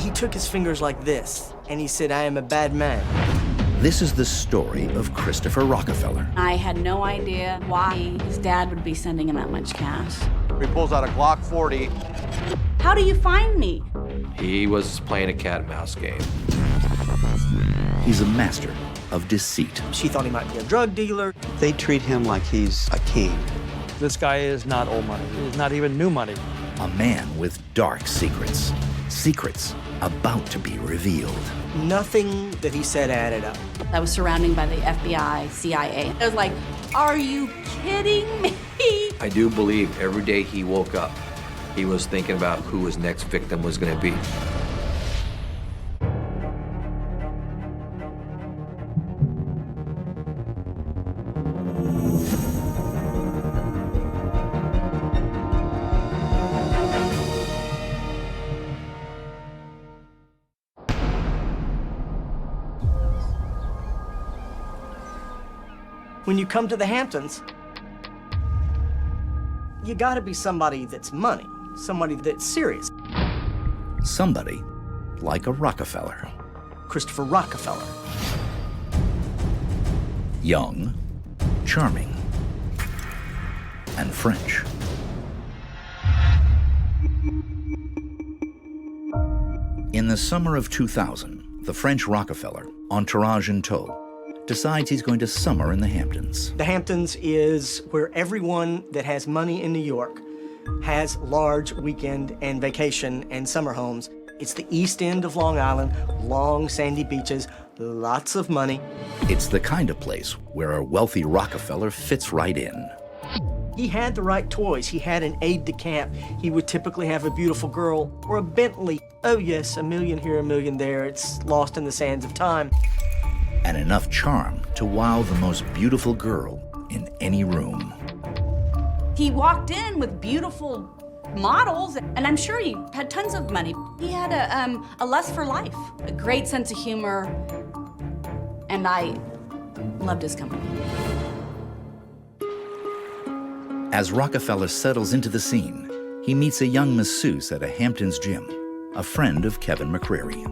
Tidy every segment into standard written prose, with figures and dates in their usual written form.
He took his fingers like this, and he said, "I am a bad man." This is the story of Christopher Rockefeller. I had no idea why his dad would be sending him that much cash. He pulls out a Glock 40. How do you find me? He was playing a cat and mouse game. He's a master of deceit. She thought he might be a drug dealer. They treat him like he's a king. This guy is not old money. He's not even new money. A man with dark secrets. Secrets about to be revealed. Nothing that he said added up. I was surrounded by the FBI, CIA. I was like, are you kidding me? I do believe every day he woke up, he was thinking about who his next victim was going to be. When you come to the Hamptons, you gotta be somebody that's money, somebody that's serious. Somebody like a Rockefeller. Christopher Rockefeller. Young, charming, and French. In the summer of 2000, the French Rockefeller, entourage in tow, decides he's going to summer in the Hamptons. The Hamptons is where everyone that has money in New York has large weekend and vacation and summer homes. It's the East End of Long Island, long sandy beaches, lots of money. It's the kind of place where a wealthy Rockefeller fits right in. He had the right toys. He had an aide-de-camp. He would typically have a beautiful girl or a Bentley. Oh yes, a million here, a million there. It's lost in the sands of time. And enough charm to wow the most beautiful girl in any room. He walked in with beautiful models, and I'm sure he had tons of money. He had a lust for life, a great sense of humor, and I loved his company. As Rockefeller settles into the scene, he meets a young masseuse at a Hamptons gym, a friend of Kevin McCreary.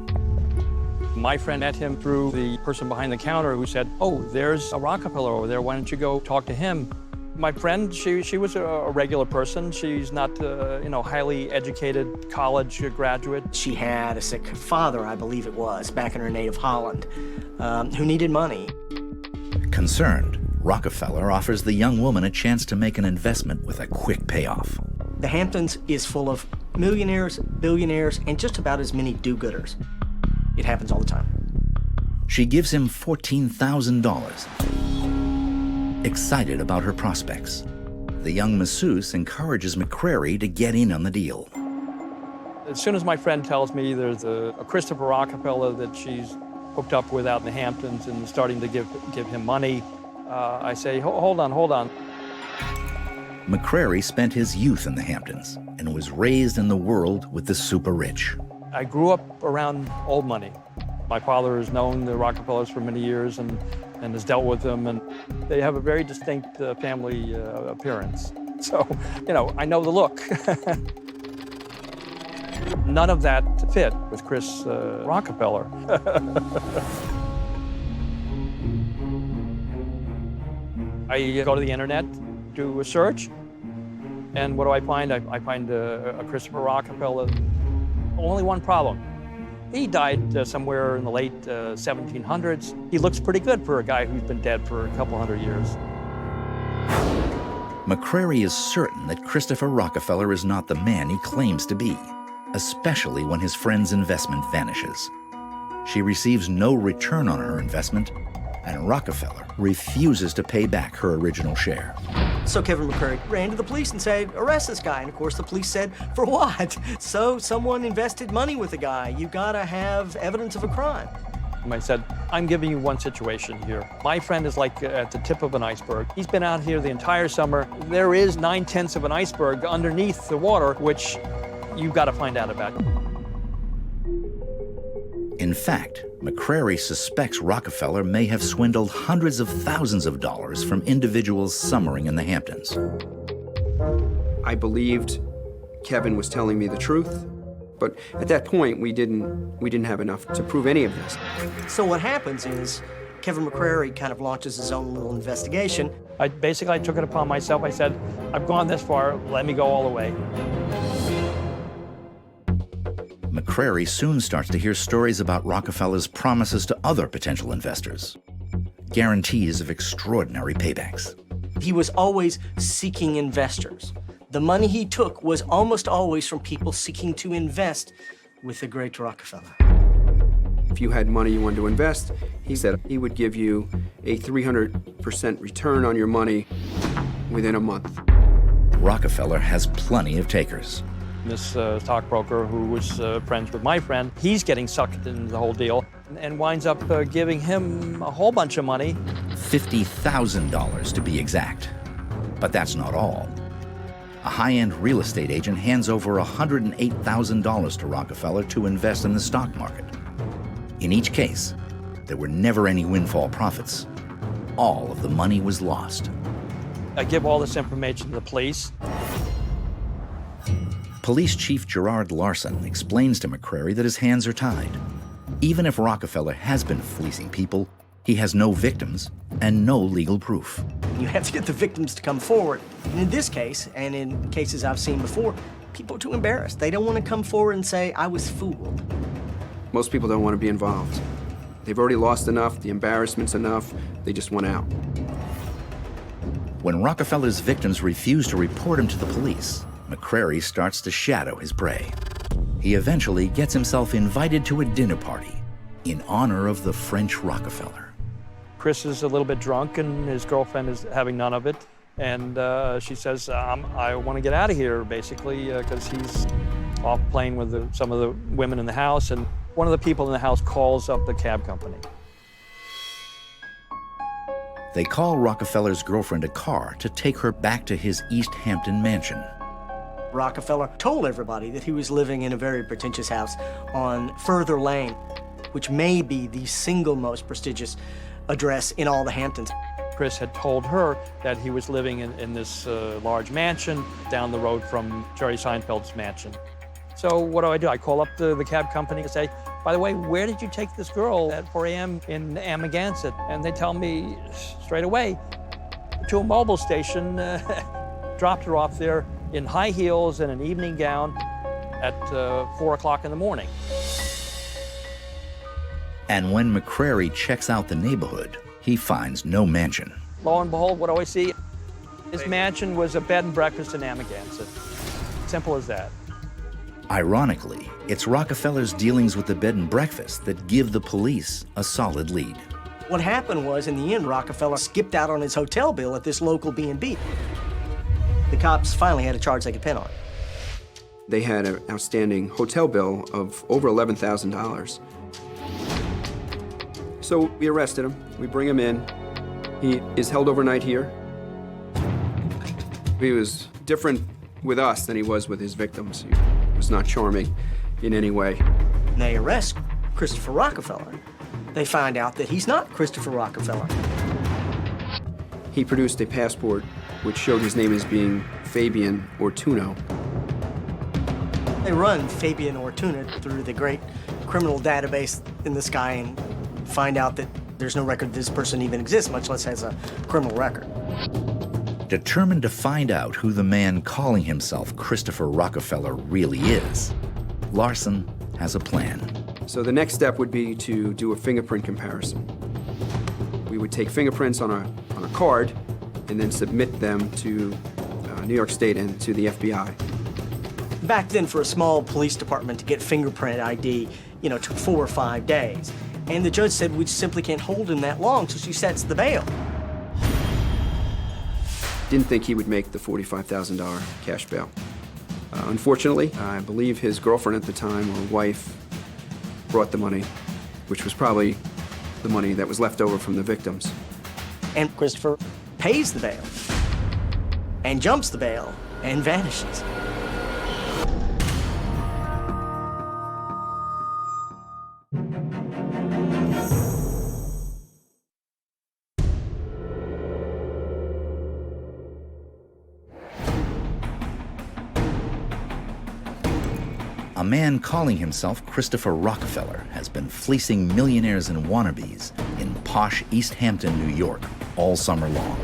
My friend met him through the person behind the counter who said, "Oh, there's a Rockefeller over there. Why don't you go talk to him?" My friend, she was a regular person. She's not, highly educated college graduate. She had a sick father, I believe it was, back in her native Holland, who needed money. Concerned, Rockefeller offers the young woman a chance to make an investment with a quick payoff. The Hamptons is full of millionaires, billionaires, and just about as many do-gooders. It happens all the time. She gives him $14,000. Excited about her prospects, the young masseuse encourages McCreary to get in on the deal. As soon as my friend tells me there's a Christopher Rockefeller that she's hooked up with out in the Hamptons and starting to give him money, I say, hold on. McCreary spent his youth in the Hamptons and was raised in the world with the super rich. I grew up around old money. My father has known the Rockefellers for many years and has dealt with them, and they have a very distinct family appearance. So, I know the look. None of that fit with Chris Rockefeller. I go to the internet, do a search, and what do I find? I find a Christopher Rockefeller. Only one problem. He died somewhere in the late 1700s. He looks pretty good for a guy who's been dead for a couple hundred years. McCreary is certain that Christopher Rockefeller is not the man he claims to be, especially when his friend's investment vanishes. She receives no return on her investment, and Rockefeller refuses to pay back her original share. So Kevin McCreary ran to the police and said, arrest this guy. And of course the police said, for what? So someone invested money with the guy. You gotta have evidence of a crime. I said, I'm giving you one situation here. My friend is like at the tip of an iceberg. He's been out here the entire summer. There is 9/10 of an iceberg underneath the water, which you've got to find out about. In fact, McCreary suspects Rockefeller may have swindled hundreds of thousands of dollars from individuals summering in the Hamptons. I believed Kevin was telling me the truth, But at that point, we didn't have enough to prove any of this. So what happens is Kevin McCrary kind of launches his own little investigation. I took it upon myself. I said, I've gone this far, let me go all the way. McCrary soon starts to hear stories about Rockefeller's promises to other potential investors, guarantees of extraordinary paybacks. He was always seeking investors. The money he took was almost always from people seeking to invest with the great Rockefeller. If you had money you wanted to invest, he said he would give you a 300% return on your money within a month. Rockefeller has plenty of takers. This stockbroker who was friends with my friend, he's getting sucked into the whole deal and winds up giving him a whole bunch of money. $50,000 to be exact. But that's not all. A high-end real estate agent hands over $108,000 to Rockefeller to invest in the stock market. In each case, there were never any windfall profits. All of the money was lost. I give all this information to the police. Police Chief Gerard Larson explains to McCrary that his hands are tied. Even if Rockefeller has been fleecing people, he has no victims and no legal proof. You have to get the victims to come forward. And in this case, and in cases I've seen before, people are too embarrassed. They don't want to come forward and say, I was fooled. Most people don't want to be involved. They've already lost enough, the embarrassment's enough, they just want out. When Rockefeller's victims refuse to report him to the police, McCrary starts to shadow his prey. He eventually gets himself invited to a dinner party in honor of the French Rockefeller. Chris is a little bit drunk and his girlfriend is having none of it. And she says, I want to get out of here, basically, because he's off playing with some of the women in the house. And one of the people in the house calls up the cab company. They call Rockefeller's girlfriend a car to take her back to his East Hampton mansion. Rockefeller told everybody that he was living in a very pretentious house on Further Lane, which may be the single most prestigious address in all the Hamptons. Chris had told her that he was living in this large mansion down the road from Jerry Seinfeld's mansion. So what do? I call up the cab company and say, by the way, where did you take this girl at 4 a.m. in Amagansett? And they tell me straight away, to a mobile station, dropped her off there in high heels and an evening gown at 4 o'clock in the morning. And when McCrary checks out the neighborhood, he finds no mansion. Lo and behold, what do I see? His mansion was a bed and breakfast in Amagansett. Simple as that. Ironically, it's Rockefeller's dealings with the bed and breakfast that give the police a solid lead. What happened was, in the end, Rockefeller skipped out on his hotel bill at this local B&B. The cops finally had a charge they could pin on. They had an outstanding hotel bill of over $11,000. So we arrested him, we bring him in. He is held overnight here. He was different with us than he was with his victims. He was not charming in any way. They arrest Christopher Rockefeller. They find out that he's not Christopher Rockefeller. He produced a passport which showed his name as being Fabian Ortuno. They run Fabian Ortuno through the great criminal database in the sky and find out that there's no record this person even exists, much less has a criminal record. Determined to find out who the man calling himself Christopher Rockefeller really is, Larson has a plan. So the next step would be to do a fingerprint comparison. We would take fingerprints on a card and then submit them to New York State and to the FBI. Back then, for a small police department to get fingerprint ID, took 4 or 5 days. And the judge said, we simply can't hold him that long, so she sets the bail. Didn't think he would make the $45,000 cash bail. Unfortunately, I believe his girlfriend at the time, or wife, brought the money, which was probably the money that was left over from the victims. And Christopher pays the bail, and jumps the bail, and vanishes. A A man calling himself Christopher Rockefeller has been fleecing millionaires and wannabes in posh East Hampton, New York, all summer long.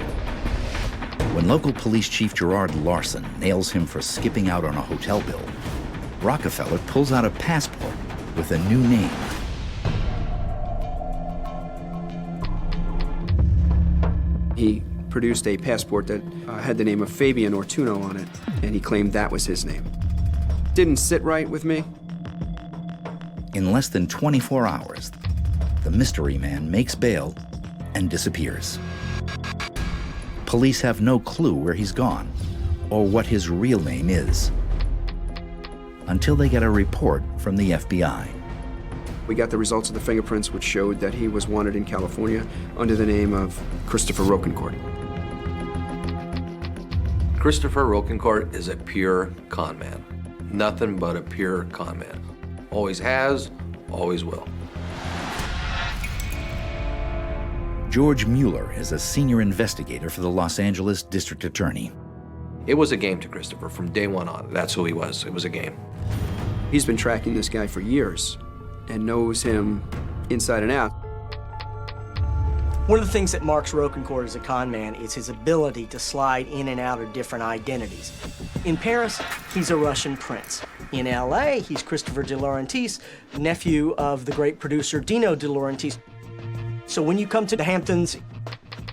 When local police chief Gerard Larson nails him for skipping out on a hotel bill, Rockefeller pulls out a passport with a new name. He produced a passport that had the name of Fabian Ortuno on it, and he claimed that was his name. Didn't sit right with me. In less than 24 hours, the mystery man makes bail and disappears. Police have no clue where he's gone or what his real name is until they get a report from the FBI. We got the results of the fingerprints, which showed that he was wanted in California under the name of Christophe Rocancourt. Christopher Rocancourt is a pure con man. Nothing but a pure con man. Always has, always will. George Mueller is a senior investigator for the Los Angeles District Attorney. It was a game to Christopher from day one on. That's who he was. It was a game. He's been tracking this guy for years and knows him inside and out. One of the things that marks Rocancourt as a con man is his ability to slide in and out of different identities. In Paris, he's a Russian prince. In LA, he's Christopher de Laurentiis, nephew of the great producer Dino de Laurentiis. So when you come to the Hamptons,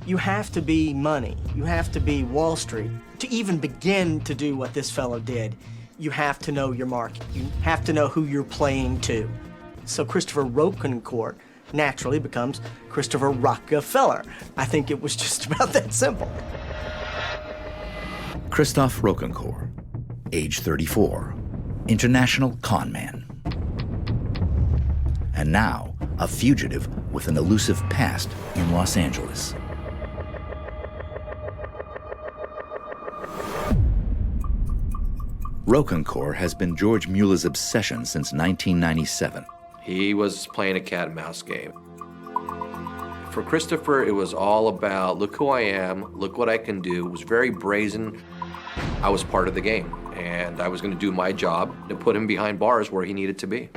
you have to be money. You have to be Wall Street. To even begin to do what this fellow did, you have to know your market. You have to know who you're playing to. So Christopher Rocancourt naturally becomes Christopher Rockefeller. I think it was just about that simple. Christophe Rocancourt, age 34, international con man. And now, a fugitive with an elusive past in Los Angeles. Rocancourt has been George Mueller's obsession since 1997. He was playing a cat and mouse game. For Christopher, it was all about, look who I am, look what I can do. It was very brazen. I was part of the game, and I was going to do my job to put him behind bars where he needed to be.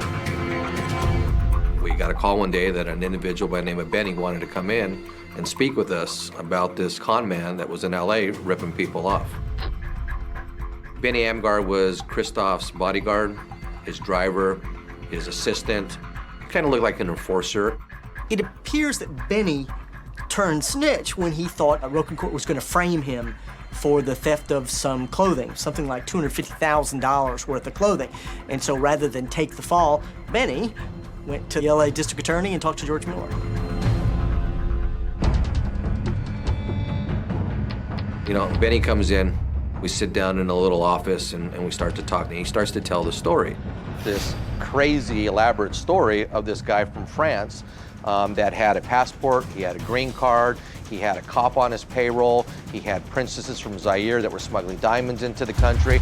We got a call one day that an individual by the name of Benny wanted to come in and speak with us about this con man that was in LA ripping people off. Benny Amgar was Christophe's bodyguard, his driver, his assistant. Kind of looked like an enforcer. It appears that Benny turned snitch when he thought Rocancourt was going to frame him for the theft of some clothing, something like $250,000 worth of clothing. And so rather than take the fall, Benny went to the LA District Attorney and talked to George Mueller. You know, Benny comes in, we sit down in a little office and we start to talk, and he starts to tell the story. This crazy, elaborate story of this guy from France that had a passport, he had a green card, he had a cop on his payroll, he had princesses from Zaire that were smuggling diamonds into the country.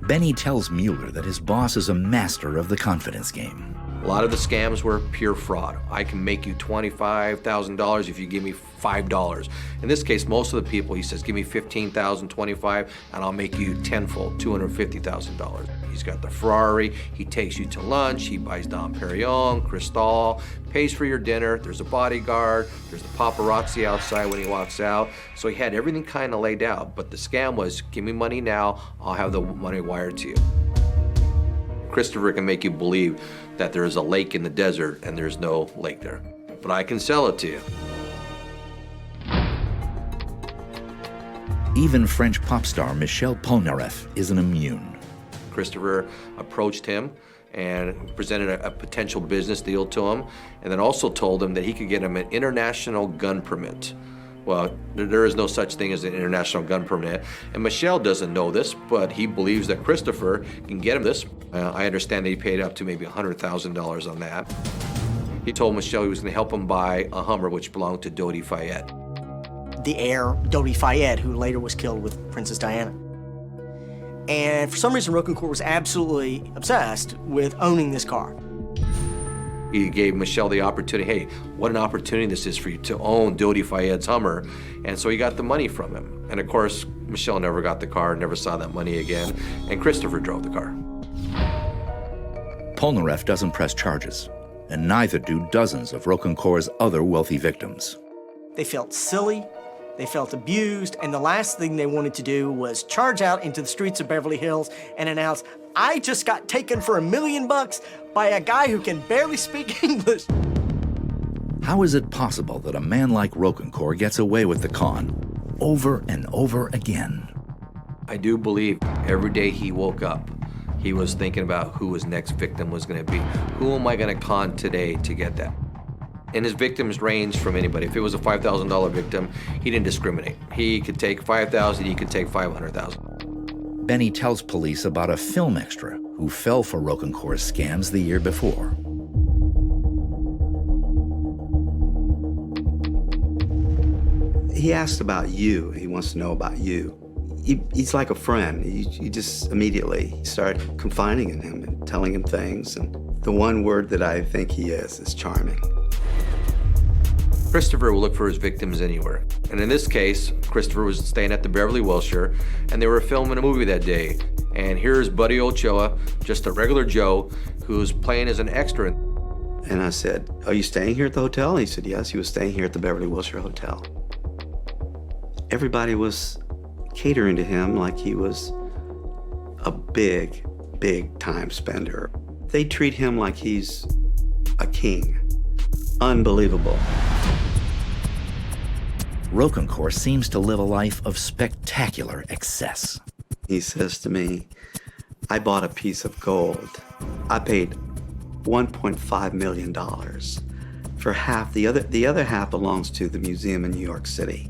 Benny tells Mueller that his boss is a master of the confidence game. A lot of the scams were pure fraud. I can make you $25,000 if you give me $5. In this case, most of the people, he says, give me $15,000, $25,000, and I'll make you tenfold, $250,000. He's got the Ferrari, he takes you to lunch, he buys Dom Perignon, Cristal, pays for your dinner, there's a bodyguard, there's the paparazzi outside when he walks out. So he had everything kind of laid out, but the scam was, give me money now, I'll have the money wired to you. Christopher can make you believe that there is a lake in the desert and there's no lake there. But I can sell it to you. Even French pop star Michel Polnareff isn't immune. Christopher approached him and presented a potential business deal to him, and then also told him that he could get him an international gun permit. Well, there is no such thing as an international gun permit, and Michel doesn't know this, but he believes that Christopher can get him this. I understand that he paid up to maybe $100,000 on that. He told Michel he was going to help him buy a Hummer, which belonged to Dodi Fayed. The heir, Dodi Fayed, who later was killed with Princess Diana. And for some reason, Rocancourt was absolutely obsessed with owning this car. He gave Michelle the opportunity, hey, what an opportunity this is for you to own Dodi Fayed's Hummer. And so he got the money from him. And of course, Michelle never got the car, never saw that money again, and Christopher drove the car. Polnareff doesn't press charges, and neither do dozens of Rocancourt's other wealthy victims. They felt silly, they felt abused, and the last thing they wanted to do was charge out into the streets of Beverly Hills and announce, I just got taken for $1 million by a guy who can barely speak English. How is it possible that a man like Rocancourt gets away with the con over and over again? I do believe every day he woke up, he was thinking about who his next victim was going to be. Who am I going to con today to get that? And his victims ranged from anybody. If it was a $5,000 victim, he didn't discriminate. He could take $5,000, he could take $500,000. Benny tells police about a film extra who fell for Rocancourt's scams the year before. He asked about you. He wants to know about you. He's like a friend. You just immediately start confiding in him and telling him things. And the one word that I think he is charming. Christopher will look for his victims anywhere. And in this case, Christopher was staying at the Beverly Wilshire, and they were filming a movie that day. And here's Buddy Ochoa, just a regular Joe, who's playing as an extra. And I said, are you staying here at the hotel? And he said, yes, he was staying here at the Beverly Wilshire Hotel. Everybody was catering to him like he was a big, big time spender. They treat him like he's a king. Unbelievable. Rocancourt seems to live a life of spectacular excess. He says to me, I bought a piece of gold. I paid $1.5 million for half. The other half belongs to the museum in New York City.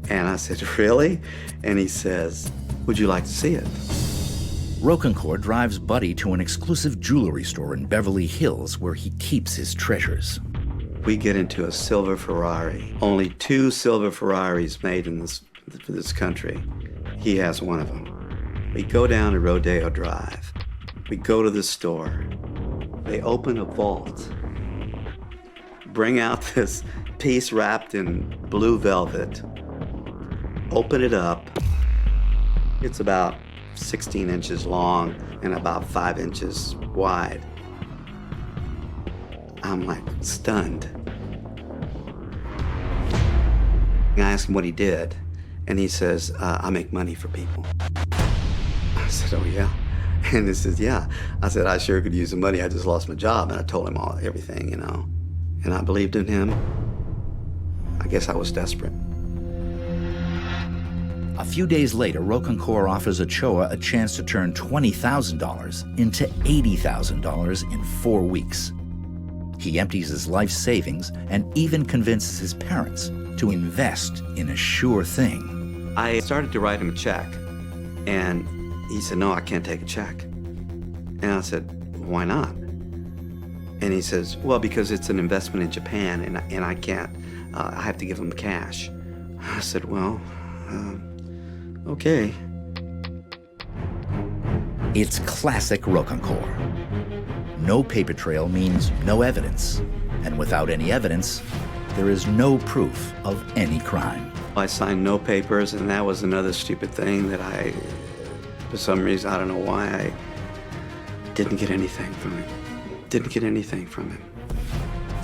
And I said, really? And he says, would you like to see it? Rocancourt drives Buddy to an exclusive jewelry store in Beverly Hills where he keeps his treasures. We get into a silver Ferrari. Only 2 silver Ferraris made in this country. He has one of them. We go down to Rodeo Drive. We go to the store. They open a vault, bring out this piece wrapped in blue velvet, open it up. It's about 16 inches long and about 5 inches wide. I'm like stunned. I asked him what he did, and he says, I make money for people. I said, oh yeah? And he says, yeah. I said, I sure could use the money. I just lost my job. And I told him everything, you know. And I believed in him. I guess I was desperate. A few days later, Rocancourt offers Ochoa a chance to turn $20,000 into $80,000 in 4 weeks. He empties his life savings and even convinces his parents to invest in a sure thing. I started to write him a check, and he said, no, I can't take a check. And I said, why not? And he says, well, because it's an investment in Japan, and I can't, I have to give him cash. I said, well, okay. It's classic Rocancourt. No paper trail means no evidence, and without any evidence, there is no proof of any crime. I signed no papers, and that was another stupid thing that for some reason, I don't know why, I didn't get anything from him. Didn't get anything from him.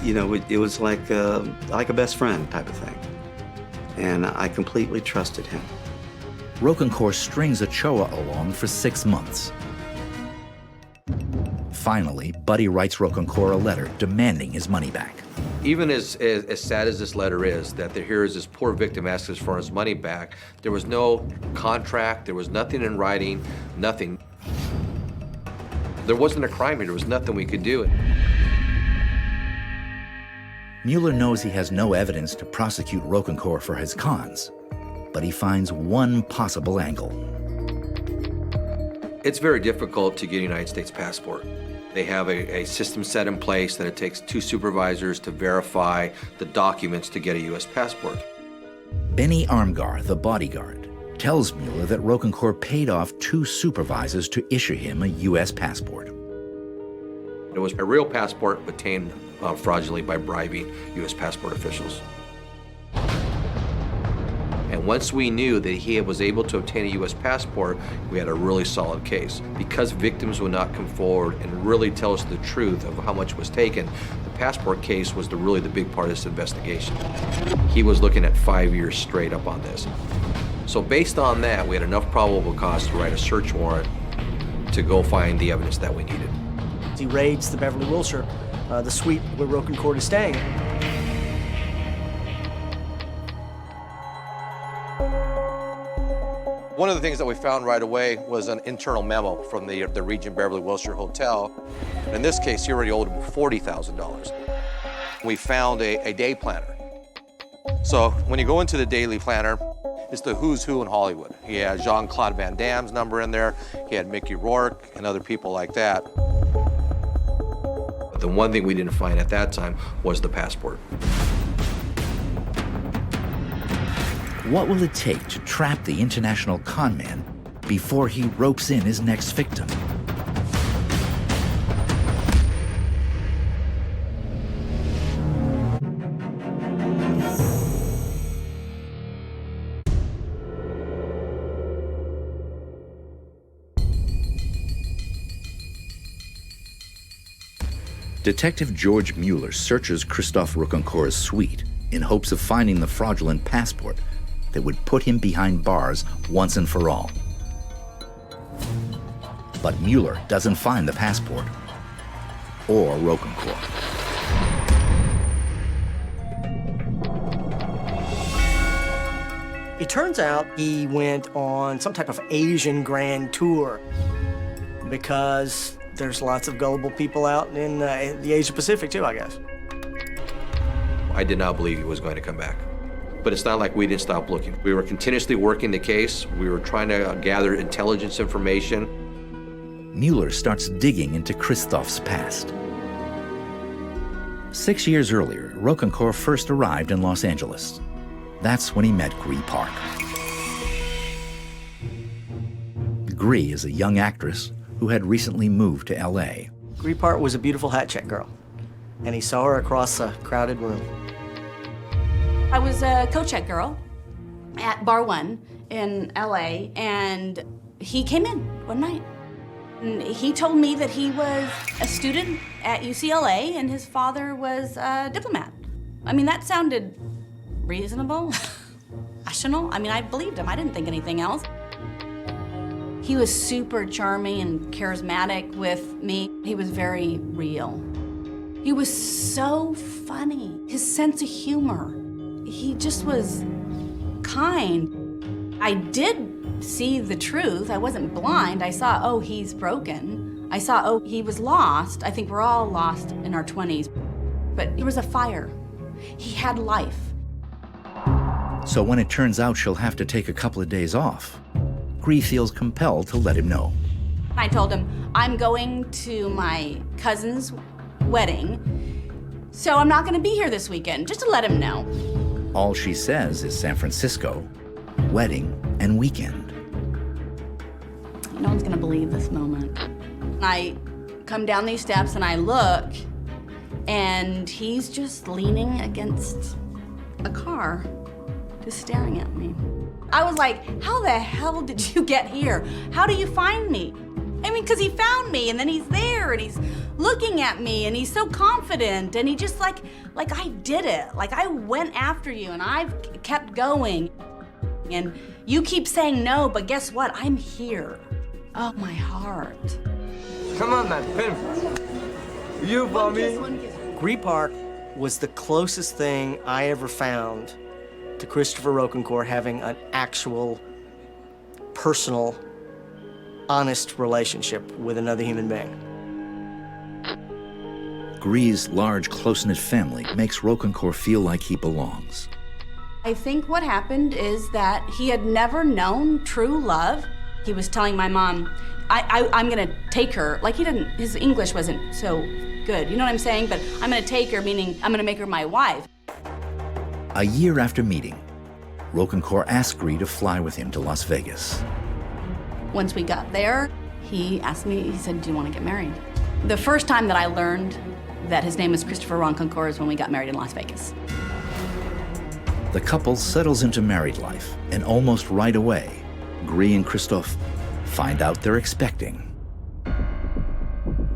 You know, it was like a best friend type of thing, and I completely trusted him. Rocancourt strings Ochoa along for 6 months. Finally, Buddy writes Rocancourt a letter demanding his money back. Even as sad as this letter is, that here is this poor victim asking for his money back, there was no contract, there was nothing in writing, nothing. There wasn't a crime here, there was nothing we could do. Mueller knows he has no evidence to prosecute Rocancourt for his cons, but he finds one possible angle. It's very difficult to get a United States passport. They have a system set in place that it takes 2 supervisors to verify the documents to get a U.S. passport. Benny Armgar, the bodyguard, tells Mueller that Rocancourt paid off 2 supervisors to issue him a U.S. passport. It was a real passport obtained fraudulently by bribing U.S. passport officials. And once we knew that he was able to obtain a U.S. passport, we had a really solid case. Because victims would not come forward and really tell us the truth of how much was taken, the passport case was really the big part of this investigation. He was looking at 5 years straight up on this. So based on that, we had enough probable cause to write a search warrant to go find the evidence that we needed. He raids the Beverly Wilshire, the suite where Rocancourt is staying. One of the things that we found right away was an internal memo from the Regent Beverly Wilshire Hotel. In this case, he already owed him $40,000. We found a day planner. So when you go into the daily planner, it's the who's who in Hollywood. He had Jean-Claude Van Damme's number in there. He had Mickey Rourke and other people like that. The one thing we didn't find at that time was the passport. What will it take to trap the international conman before he ropes in his next victim? Detective George Mueller searches Christophe Rocancourt's suite in hopes of finding the fraudulent passport that would put him behind bars once and for all. But Mueller doesn't find the passport or Rocancourt. It turns out he went on some type of Asian grand tour because there's lots of gullible people out in the Asia Pacific too, I guess. I did not believe he was going to come back. But it's not like we didn't stop looking. We were continuously working the case. We were trying to gather intelligence information. Mueller starts digging into Christophe's past. 6 years earlier, Rocancourt first arrived in Los Angeles. That's when he met Gree Park. Gree is a young actress who had recently moved to LA. Gree Park was a beautiful hat check girl, and he saw her across a crowded room. I was a co-check girl at Bar 1 in LA, and he came in one night. And he told me that he was a student at UCLA and his father was a diplomat. I mean, that sounded reasonable, rational. I mean, I believed him. I didn't think anything else. He was super charming and charismatic with me. He was very real. He was so funny. His sense of humor. He just was kind. I did see the truth. I wasn't blind. I saw, oh, he's broken. I saw, oh, he was lost. I think we're all lost in our 20s. But there was a fire. He had life. So when it turns out she'll have to take a couple of days off, Gree feels compelled to let him know. I told him, I'm going to my cousin's wedding, so I'm not gonna be here this weekend, just to let him know. All she says is San Francisco, wedding, and weekend. No one's gonna believe this moment. I come down these steps and I look, and he's just leaning against a car, just staring at me. I was like, how the hell did you get here? How do you find me? I mean, because he found me, and then he's there, and he's looking at me, and he's so confident, and he just like I did it. Like, I went after you, and I've kept going. And you keep saying no, but guess what? I'm here. Oh, my heart. Come on, man, finish. You for me. Gree Park was the closest thing I ever found to Christopher Rocancourt having an actual, personal, honest relationship with another human being. Gree's large, close-knit family makes Rocancourt feel like he belongs. I think what happened is that he had never known true love. He was telling my mom, I'm gonna take her. Like, his English wasn't so good, you know what I'm saying? But I'm gonna take her, meaning I'm gonna make her my wife. A year after meeting, Rocancourt asked Gree to fly with him to Las Vegas. Once we got there, he asked me, he said, do you want to get married? The first time that I learned that his name was Christophe Rocancourt is when we got married in Las Vegas. The couple settles into married life, and almost right away, Gris and Christophe find out they're expecting.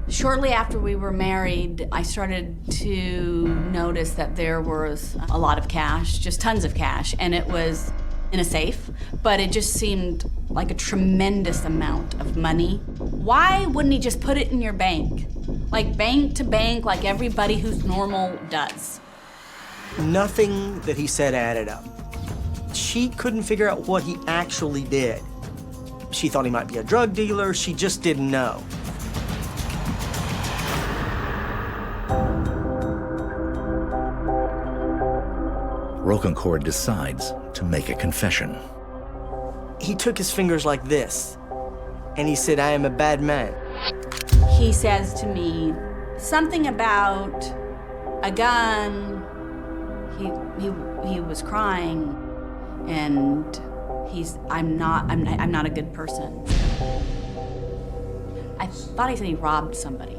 Shortly after we were married, I started to notice that there was a lot of cash, just tons of cash, and it was in a safe, but it just seemed like a tremendous amount of money. Why wouldn't he just put it in your bank? Like bank to bank, like everybody who's normal does. Nothing that he said added up. She couldn't figure out what he actually did. She thought he might be a drug dealer, she just didn't know. Rocancourt decides to make a confession. He took his fingers like this, and he said, "I am a bad man." He says to me something about a gun. He was crying, and I'm not a good person. I thought he said he robbed somebody.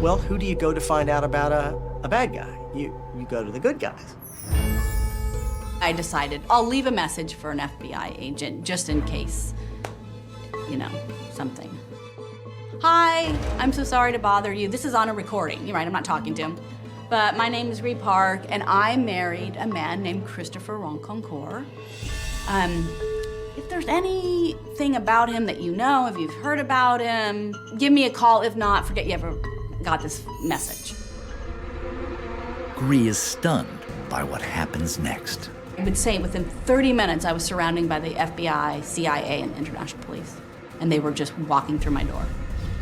Well, who do you go to find out about a bad guy? You go to the good guys. I decided I'll leave a message for an FBI agent just in case, you know, something. Hi, I'm so sorry to bother you. This is on a recording. You're right, I'm not talking to him. But my name is Gris Park, and I married a man named Christophe Rocancourt. If there's anything about him that you know, if you've heard about him, give me a call. If not, forget you ever got this message. Gris is stunned by what happens next. I would say within 30 minutes, I was surrounded by the FBI, CIA, and international police. And they were just walking through my door.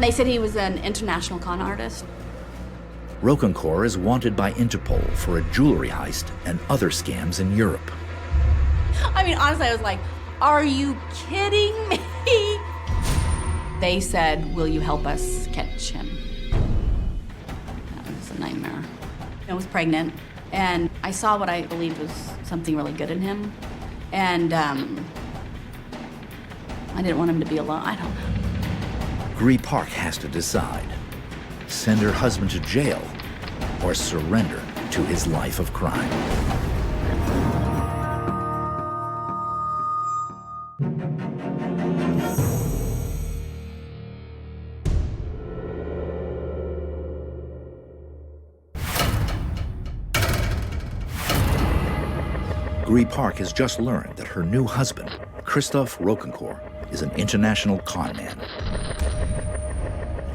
They said he was an international con artist. Rocancourt is wanted by Interpol for a jewelry heist and other scams in Europe. I mean, honestly, I was like, are you kidding me? They said, will you help us catch him? That was a nightmare. I was pregnant, and I saw what I believed was something really good in him. And I didn't want him to be alone. I don't know. Gris Park has to decide: send her husband to jail or surrender to his life of crime. Gris Park has just learned that her new husband, Christophe Rocancourt, is an international con man.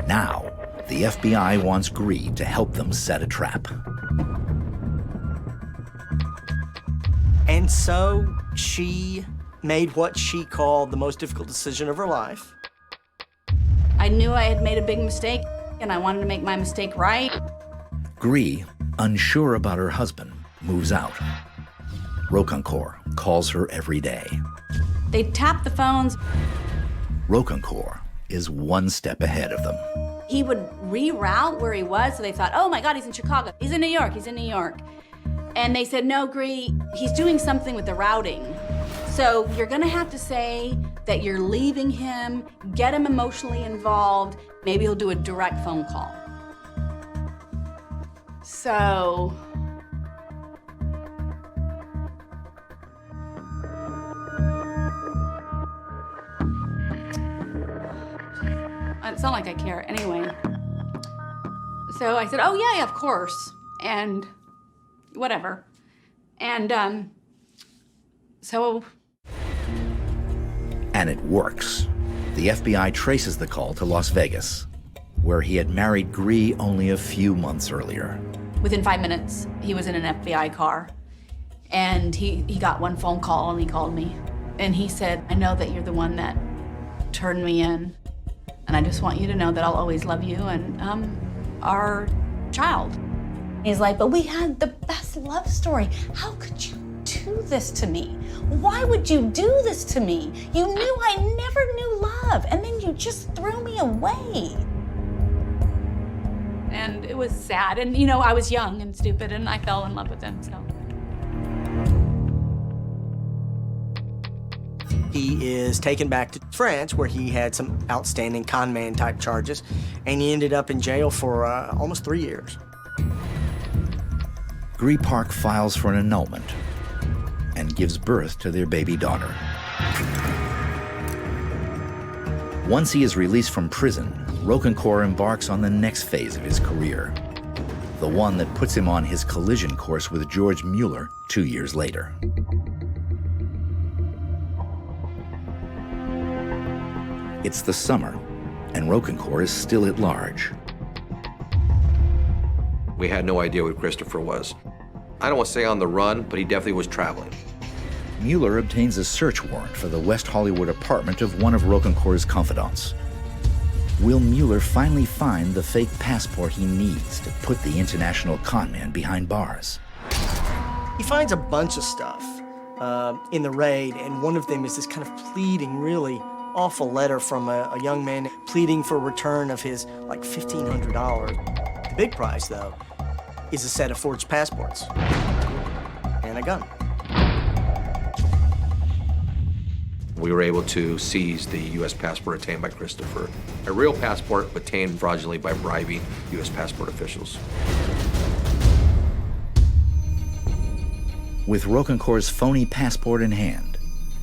Now, the FBI wants Gris to help them set a trap. And so she made what she called the most difficult decision of her life. I knew I had made a big mistake, and I wanted to make my mistake right. Gris, unsure about her husband, moves out. Rocancourt calls her every day. They tapped the phones. Rocancourt is one step ahead of them. He would reroute where he was, so they thought, oh my God, he's in Chicago. He's in New York, he's in New York. And they said, no, Gris, he's doing something with the routing. So you're gonna have to say that you're leaving him, get him emotionally involved, maybe he'll do a direct phone call. So, it's not like I care. Anyway, so I said, oh yeah, of course, and whatever. And so. And it works. The FBI traces the call to Las Vegas, where he had married Gris only a few months earlier. Within 5 minutes, he was in an FBI car, and he got one phone call, and he called me. And he said, I know that you're the one that turned me in, and I just want you to know that I'll always love you and our child. He's like, but we had the best love story. How could you do this to me? Why would you do this to me? You knew I never knew love, and then you just threw me away. And it was sad, and you know, I was young and stupid, and I fell in love with him, so. He is taken back to France, where he had some outstanding con man type charges, and he ended up in jail for almost 3 years. Gree Park files for an annulment and gives birth to their baby daughter. Once he is released from prison, Rocancourt embarks on the next phase of his career, the one that puts him on his collision course with George Mueller 2 years later. It's the summer, and Rocancourt is still at large. We had no idea what Christopher was. I don't want to say on the run, but he definitely was traveling. Mueller obtains a search warrant for the West Hollywood apartment of one of Rocancourt's confidants. Will Mueller finally find the fake passport he needs to put the international conman behind bars? He finds a bunch of stuff in the raid, and one of them is this kind of pleading, really awful letter from a young man pleading for return of his, like, $1,500. The big prize, though, is a set of forged passports and a gun. We were able to seize the U.S. passport obtained by Christopher, a real passport obtained fraudulently by bribing U.S. passport officials. With Rocancourt's phony passport in hand,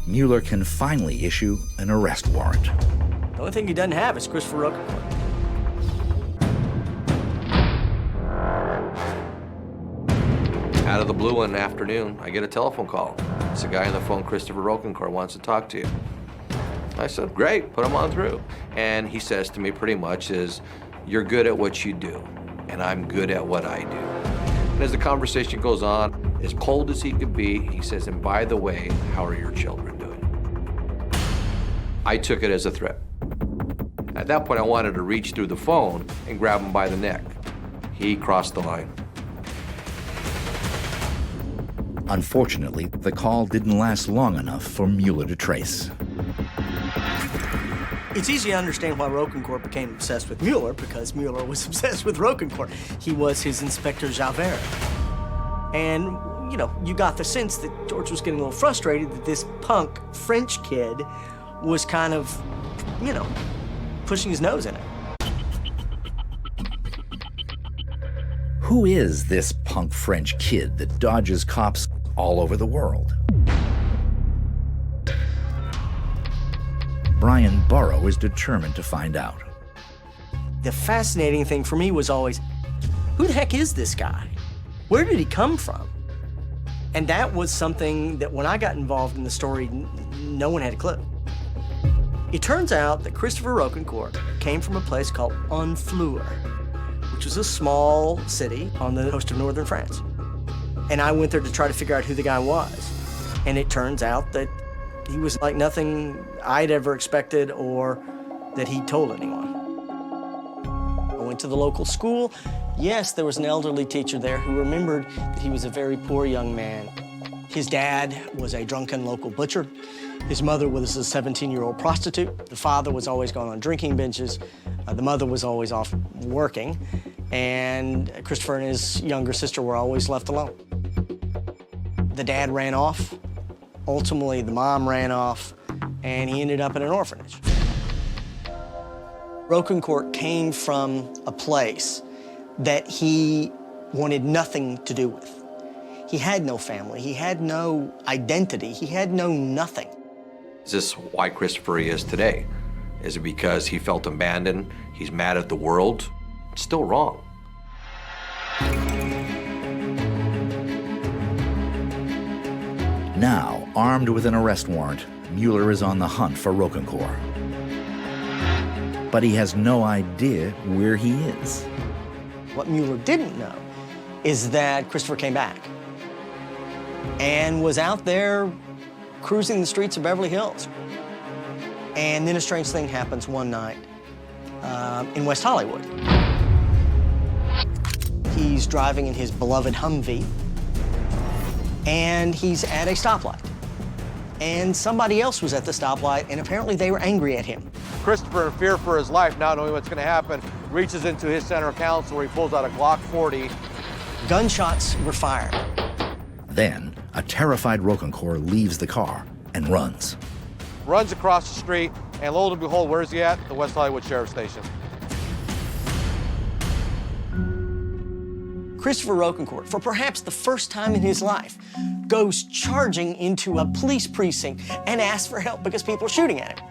Mueller can finally issue an arrest warrant. The only thing he doesn't have is Christopher Rocancourt. Out of the blue one afternoon, I get a telephone call. It's a guy on the phone, Christopher Rocancourt, wants to talk to you. I said, great, put him on through. And he says to me pretty much is, you're good at what you do, and I'm good at what I do. And as the conversation goes on, as cold as he could be, he says, and by the way, how are your children doing? I took it as a threat. At that point, I wanted to reach through the phone and grab him by the neck. He crossed the line. Unfortunately, the call didn't last long enough for Mueller to trace. It's easy to understand why Rocancourt became obsessed with Mueller, because Mueller was obsessed with Rocancourt. He was his Inspector Javert. And, you know, you got the sense that George was getting a little frustrated that this punk French kid was kind of, you know, pushing his nose in it. Who is this punk French kid that dodges cops all over the world? Brian Burrow is determined to find out. The fascinating thing for me was always, who the heck is this guy? Where did he come from? And that was something that when I got involved in the story, no one had a clue. It turns out that Christopher Rocancourt came from a place called Honfleur, which was a small city on the coast of northern France. And I went there to try to figure out who the guy was. And it turns out that he was like nothing I'd ever expected or that he'd told anyone. I went to the local school. Yes, there was an elderly teacher there who remembered that he was a very poor young man. His dad was a drunken local butcher. His mother was a 17-year-old prostitute. The father was always gone on drinking benches. The mother was always off working. And Christopher and his younger sister were always left alone. The dad ran off. Ultimately, the mom ran off, and he ended up in an orphanage. Rocancourt came from a place that he wanted nothing to do with. He had no family. He had no identity. He had no nothing. Is this why Christopher is today? Is it because he felt abandoned? He's mad at the world? It's still wrong. Now, armed with an arrest warrant, Mueller is on the hunt for Rocancourt. But he has no idea where he is. What Mueller didn't know is that Christopher came back and was out there cruising the streets of Beverly Hills. And then a strange thing happens one night in West Hollywood. He's driving in his beloved Humvee, and he's at a stoplight. And somebody else was at the stoplight, and apparently they were angry at him. Christopher, in fear for his life, not knowing what's going to happen, reaches into his center console where he pulls out a Glock 40. Gunshots were fired. Then, a terrified Rocancourt leaves the car and runs. runs across the street, and lo and behold, where's he at? The West Hollywood Sheriff Station. Christophe Rocancourt, for perhaps the first time in his life, goes charging into a police precinct and asks for help because people are shooting at him.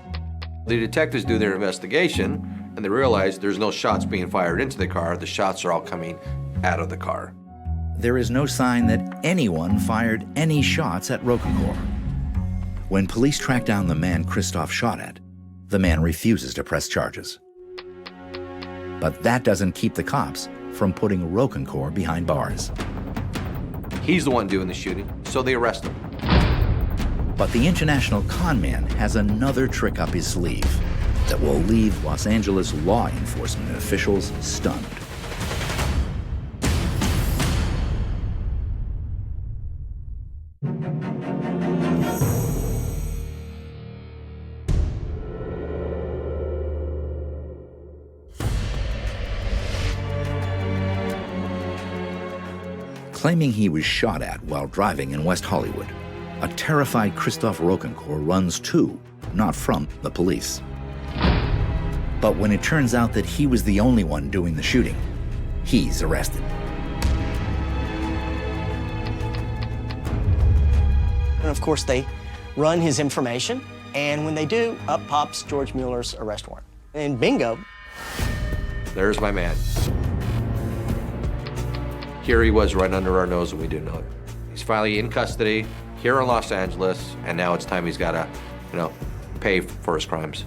The detectives do their investigation, and they realize there's no shots being fired into the car. The shots are all coming out of the car. There is no sign that anyone fired any shots at Rocancourt. When police track down the man Christophe shot at, the man refuses to press charges. But that doesn't keep the cops from putting Rocancourt behind bars. He's the one doing the shooting, so they arrest him. But the international con man has another trick up his sleeve that will leave Los Angeles law enforcement officials stunned. Claiming he was shot at while driving in West Hollywood, a terrified Christophe Rocancourt runs to, not from, the police. But when it turns out that he was the only one doing the shooting, he's arrested. And of course, they run his information, and when they do, up pops George Mueller's arrest warrant. And bingo. There's my man. Here he was right under our nose and we didn't know it. He's finally in custody here in Los Angeles, and now it's time he's got to, pay for his crimes.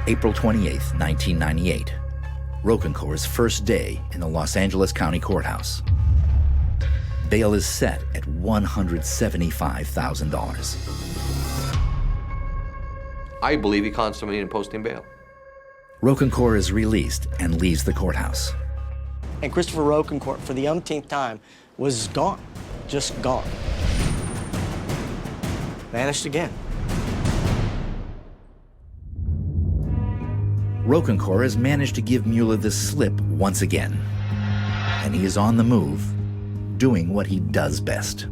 April 28th, 1998, Rocancourt's first day in the Los Angeles County Courthouse. Bail is set at $175,000. I believe he consummated in posting bail. Rocancourt is released and leaves the courthouse. And Christophe Rocancourt, for the umpteenth time, was gone, just gone. Vanished again. Rocancourt has managed to give Mueller the slip once again, and he is on the move, doing what he does best.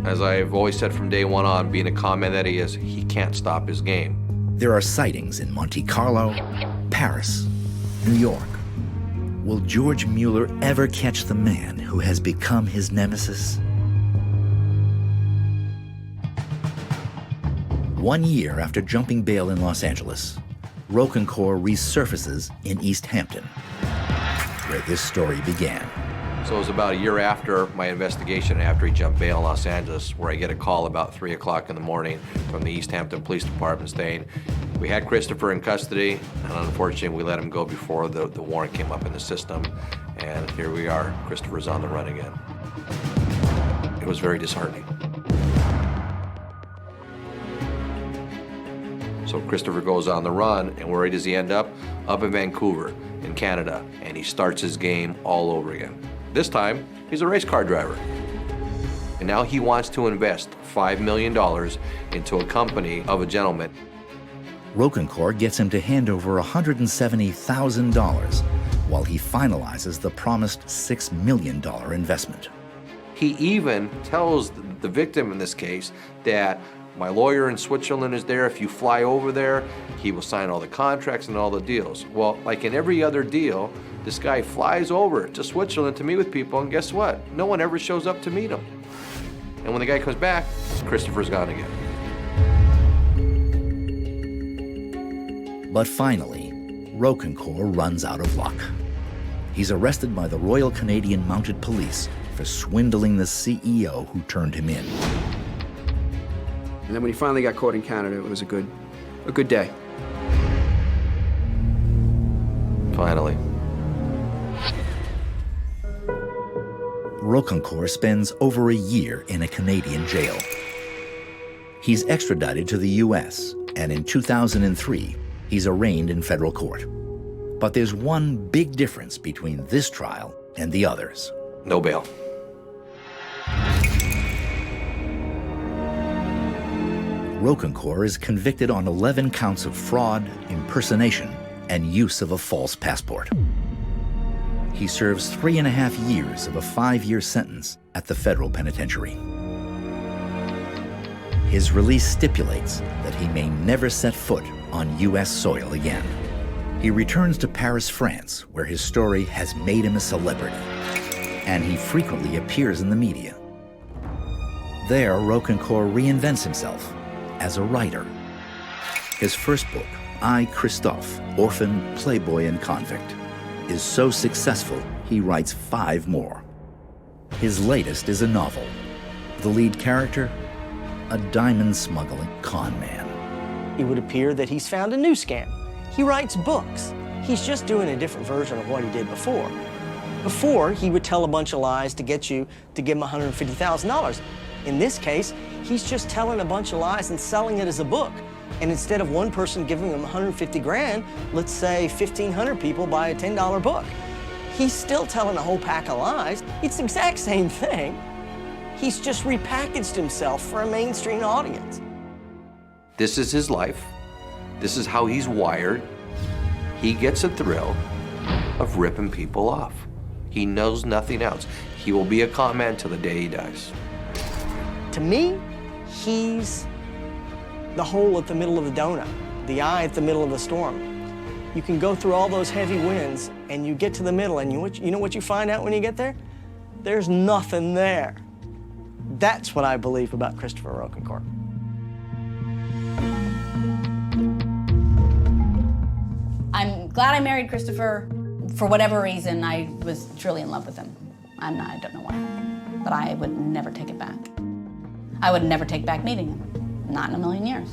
As I've always said from day one on, being a con man that he is, he can't stop his game. There are sightings in Monte Carlo, Paris, New York. Will George Mueller ever catch the man who has become his nemesis? 1 year after jumping bail in Los Angeles, Rocancourt resurfaces in East Hampton, where this story began. So it was about a year after my investigation, after he jumped bail in Los Angeles, where I get a call about 3 o'clock in the morning from the East Hampton Police Department saying, we had Christopher in custody, and unfortunately we let him go before the warrant came up in the system, and here we are, Christopher's on the run again. It was very disheartening. So Christopher goes on the run, and where does he end up? Up in Vancouver, in Canada, and he starts his game all over again. This time, he's a race car driver. And now he wants to invest $5 million into a company of a gentleman. Rocancourt gets him to hand over $170,000 while he finalizes the promised $6 million investment. He even tells the victim in this case that my lawyer in Switzerland is there. If you fly over there, he will sign all the contracts and all the deals. Well, like in every other deal, this guy flies over to Switzerland to meet with people, and guess what? No one ever shows up to meet him. And when the guy comes back, Christopher's gone again. But finally, Rocancourt runs out of luck. He's arrested by the Royal Canadian Mounted Police for swindling the CEO who turned him in. And then when he finally got caught in Canada, it was a good day. Finally. Rocancourt spends over a year in a Canadian jail. He's extradited to the US, and in 2003, he's arraigned in federal court. But there's one big difference between this trial and the others. No bail. Rocancourt is convicted on 11 counts of fraud, impersonation, and use of a false passport. He serves 3.5 years of a 5-year sentence at the federal penitentiary. His release stipulates that he may never set foot on U.S. soil again. He returns to Paris, France, where his story has made him a celebrity, and he frequently appears in the media. There, Rocancourt reinvents himself as a writer. His first book, I, Christophe, Orphan, Playboy, and Convict, is so successful he writes 5 more. His latest is a novel. The lead character, a diamond smuggling con man. It would appear that he's found a new scam. He writes books. He's just doing a different version of what he did before. Before, he would tell a bunch of lies to get you to give him $150,000. In this case, he's just telling a bunch of lies and selling it as a book. And instead of one person giving him 150 grand, let's say 1,500 people buy a $10 book. He's still telling a whole pack of lies. It's the exact same thing. He's just repackaged himself for a mainstream audience. This is his life. This is how he's wired. He gets a thrill of ripping people off. He knows nothing else. He will be a con man till the day he dies. To me, he's the hole at the middle of the donut, the eye at the middle of the storm. You can go through all those heavy winds and you get to the middle and you know what you find out when you get there? There's nothing there. That's what I believe about Christophe Rocancourt. I'm glad I married Christopher. For whatever reason, I was truly in love with him. And I don't know why, but I would never take it back. I would never take back meeting him. Not in a million years.